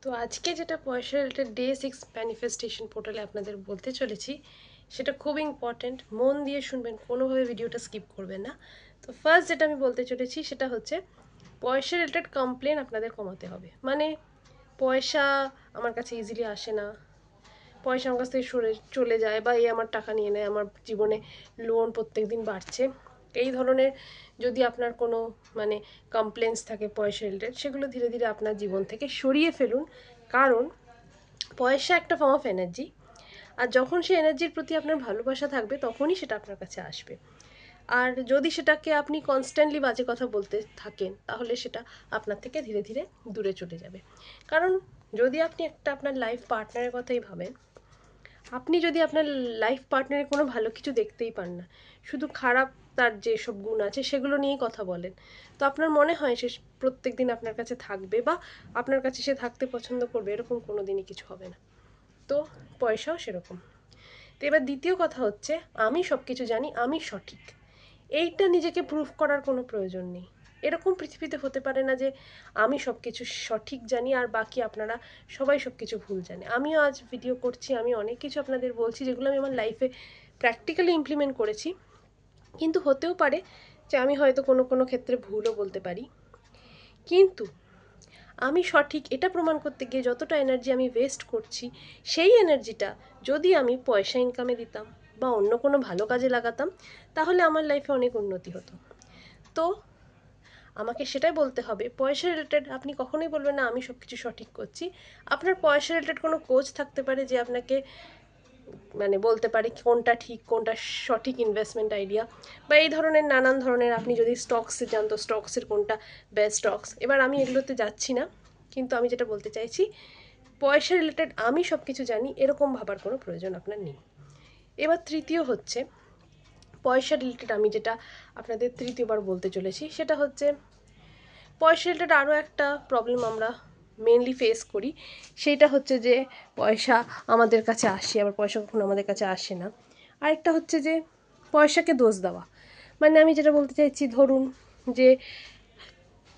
তো আজকে যেটা পয়সা রিলেটেড ডে 6 ম্যানিফেস্টেশন পোর্টালে আপনাদের বলতে চলেছি সেটা খুব ইম্পর্ট্যান্ট, মন দিয়ে শুনবেন, কোনোভাবে ভিডিওটা স্কিপ করবেন না। তো ফার্স্ট যেটা আমি বলতে চলেছি সেটা হচ্ছে পয়সা রিলেটেড কমপ্লেন আপনাদের কমাতে হবে। মানে পয়সা আমার কাছে ইজিলি আসে না, পয়সা আমার কাছ থেকে সরে চলে যায়, বা এই আমার টাকা নিয়ে নেয়, আমার জীবনে লোন প্রত্যেক দিন বাড়ছে, এই ধরনের যদি আপনার কোনো মানে কমপ্লেন্স থাকে পয়সা রিলেটেড, সেগুলো ধীরে ধীরে আপনার জীবন থেকে সরিয়ে ফেলুন। কারণ পয়সা একটা ফর্ম অফ এনার্জি, আর যখন সেই এনার্জির প্রতি আপনার ভালোবাসা থাকবে তখনই সেটা আপনার কাছে আসবে। আর যদি সেটাকে আপনি কনস্ট্যান্টলি বাজে কথা বলতে থাকেন তাহলে সেটা আপনার থেকে ধীরে ধীরে দূরে চলে যাবে। কারণ যদি আপনি আপনার লাইফ পার্টনারের কথাই ভাবেন, আপনি যদি আপনার লাইফ পার্টনারের কোনো ভালো কিছু দেখতেই পান না, শুধু খারাপ তার যেসব গুণ আছে সেগুলো নিয়েই কথা বলেন, তো আপনার মনে হয় সে প্রত্যেক দিন আপনার কাছে থাকবে বা আপনার কাছে সে থাকতে পছন্দ করবে? এরকম কোনো দিনই কিছু হবে না। তো পয়সাও সেরকম। তো এবার দ্বিতীয় কথা হচ্ছে, আমি সব কিছু জানি, আমি সঠিক, এইটা নিজেকে প্রুফ করার কোনো প্রয়োজন নেই। এরকম পৃথিবীতে হতে পারে না যে আমি সব কিছু সঠিক জানি আর বাকি আপনারা সবাই সব কিছু ভুল জানে। আমিও আজ ভিডিও করছি, আমি অনেক কিছু আপনাদের বলছি যেগুলো আমি আমার লাইফে প্র্যাকটিক্যালি ইমপ্লিমেন্ট করেছি, কিন্তু হতেও পারে যে আমি হয়তো কোনো কোনো ক্ষেত্রে ভুলও বলতে পারি। কিন্তু আমি সঠিক এটা প্রমাণ করতে গিয়ে যতটা এনার্জি আমি ওয়েস্ট করছি, সেই এনার্জিটা যদি আমি পয়সা ইনকামে দিতাম বা অন্য কোনো ভালো কাজে লাগাতাম, তাহলে আমার লাইফে অনেক উন্নতি হতো। তো আমাকে সেটাই বলতে হবে, পয়সা রিলেটেড আপনি কখনোই বলবেন না আমি সব কিছু সঠিক করছি। আপনার পয়সা রিলেটেড কোনো কোচ থাকতে পারে যে আপনাকে মানে বলতে পারে কোনটা ঠিক, কোনটা সঠিক ইনভেস্টমেন্ট আইডিয়া, বা এই ধরনের নানান ধরনের। আপনি যদি স্টকসে যান তো স্টকসের কোনটা বেস্ট স্টকস, এবার আমি এগুলোতে যাচ্ছি না, কিন্তু আমি যেটা বলতে চাইছি পয়সা রিলেটেড আমি সব কিছু জানি এরকম ভাবার কোনো প্রয়োজন আপনার নেই। এবার তৃতীয় হচ্ছে পয়সা রিলেটেড আমি যেটা আপনাদের তৃতীয়বার বলতে চলেছি সেটা হচ্ছে পয়সা রিলেটেড আরও একটা প্রবলেম আমরা মেনলি ফেস করি, সেইটা হচ্ছে যে পয়সা আমাদের কাছে আসে আবার পয়সা কখনো আমাদের কাছে আসে না। আরেকটা হচ্ছে যে পয়সাকে দোষ দেওয়া। মানে আমি যেটা বলতে চাইছি, ধরুন যে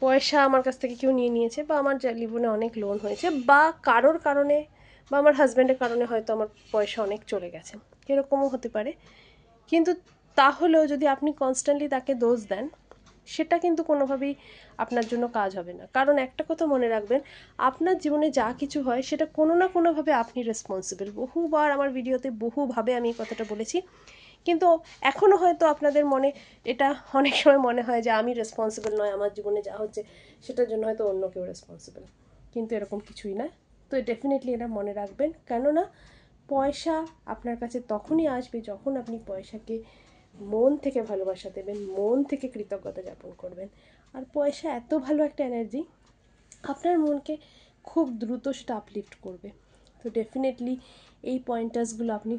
পয়সা আমার কাছ থেকে কেউ নিয়ে নিয়েছে, বা আমার জীবনে অনেক লোন হয়েছে, বা কারোর কারণে বা আমার হাজব্যান্ডের কারণে হয়তো আমার পয়সা অনেক চলে গেছে, এরকমও হতে পারে। কিন্তু তাহলেও যদি আপনি কনস্ট্যান্টলি তাকে দোষ দেন, সেটা কিন্তু কোনোভাবেই আপনার জন্য কাজ হবে না। কারণ একটা কথা মনে রাখবেন, আপনার জীবনে যা কিছু হয় সেটা কোনো না কোনোভাবে আপনি রেসপন্সিবল। বহুবার আমার ভিডিওতে বহুভাবে আমি এই কথাটা বলেছি, কিন্তু এখনও হয়তো আপনাদের মনে এটা অনেক সময় মনে হয় যে আমি রেসপন্সিবল নয়, আমার জীবনে যা হচ্ছে সেটার জন্য হয়তো অন্য কেউ রেসপন্সিবল। কিন্তু এরকম কিছুই না। তো ডেফিনেটলি এটা মনে রাখবেন, কেননা পয়সা আপনার কাছে তখনই আসবে যখন আপনি পয়সাকে মন থেকে ভালোবাসা দেবেন, মন থেকে কৃতজ্ঞতা জ্ঞাপন করবেন। আর পয়সা এত ভালো একটা এনার্জি, আপনার মনকে খুব দ্রুত সেটা আপলিফ্ট করবে। তো ডেফিনেটলি এই পয়েন্টার্সগুলো আপনি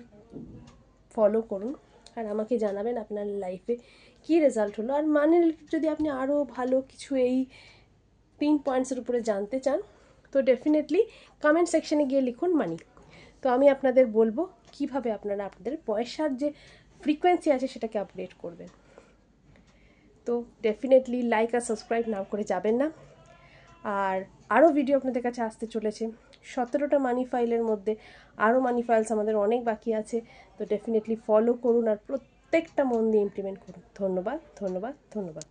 ফলো করুন, আর আমাকে জানাবেন আপনার লাইফে কী রেজাল্ট হলো। আর মানে যদি আপনি আরও ভালো কিছু এই 3 পয়েন্টসের উপরে জানতে চান, তো ডেফিনেটলি কমেন্ট সেকশনে গিয়ে লিখুন মানি। তো আমি আপনাদের বলবো কিভাবে আপনারা আপনাদের পয়সার যে ফ্রিকোয়েন্সি আছে সেটাকে আপডেট করবেন। তো ডেফিনেটলি লাইক আর সাবস্ক্রাইব না করে যাবেন না। আর আরও ভিডিও আপনাদের কাছে আসতে চলেছে। 17টা মানি ফাইলের মধ্যে আরও মানি ফাইলস আমাদের অনেক বাকি আছে। তো ডেফিনেটলি ফলো করুন আর প্রত্যেকটা মন দিয়ে ইমপ্লিমেন্ট করুন। ধন্যবাদ, ধন্যবাদ, ধন্যবাদ।